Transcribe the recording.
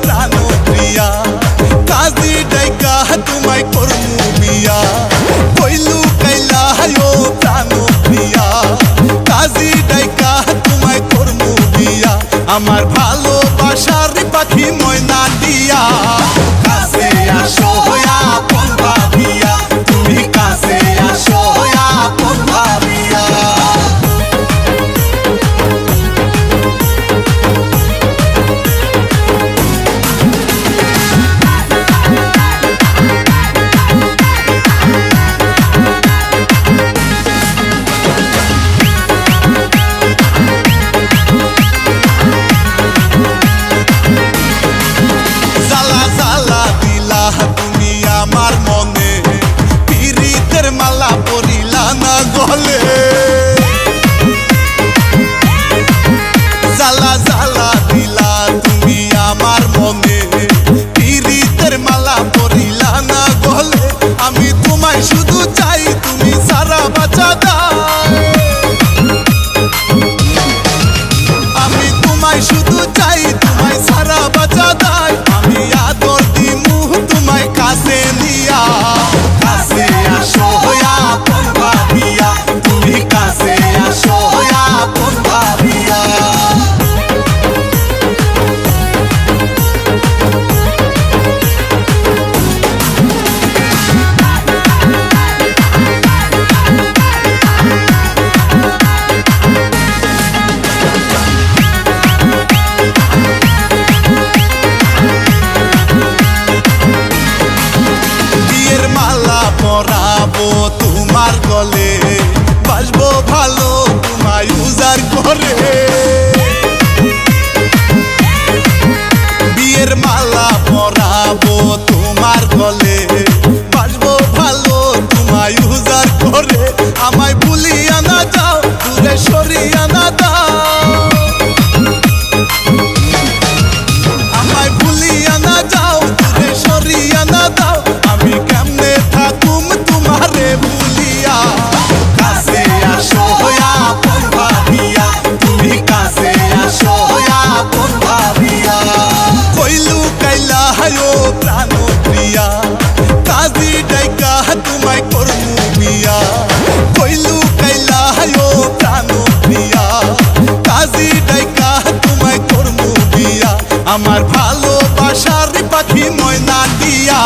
প্রাণ প্রিয়া কাজী ডাইকা তোমায় করমু বিয়া কইলু কাইলা ও প্রাণ প্রিয়া কাজী ডাইকা তোমায় করমু বিয়া আমার ভালোবাসার পাখি ময়না দিয়া কাছে আসো আপন ভাবিয়া তুমি কাছে আসো আপন ভাবিয়া তুমি আমার মনে পিরিতের মালা পরিলা না গলে জ্বালা জ্বালা দিলা তুমি আমার মনে পিরিতের মালা পরিলা না গলে আমি তোমায় শুধু চাই তুমি সারা বাঁচা দাও আমি তোমায় শুধু চাই তোমায় সারা বাঁচা দাও আমি আদর দিমু তোমায় কাছে নিয়া কাছে আসো আপন ভাবিয়া তুমি কাছে আসো আপন ভাবিয়া পরাবো তোমার গলে বাসবো ভালো তোমায় উজাড় করে বিয়ের মালা পরাবো তোমার গলে বাসবো ভালো তোমায় উজাড় করে আমায় ভুলিয়া না যাও দূরে সরিয়া না দাও আমায় ভুলিয়া না যাও দূরে সরিয়া না দাও আমি কেমনে থাকুম তোমারে ভুলিয়া কাছে আসো আপন ভাবিয়া তুমি কাছে আসো আপন ভাবিয়া কইলু কাইলা ও প্রাণ প্রিয়া কাজী ডাইকা তোমায় করমু বিয়া কইলু কাইলা ও প্রাণ প্রিয়া কাজী ডাইকা তোমায় করমু বিয়া আমার ভালোবাসার পাখি ময়না দিয়া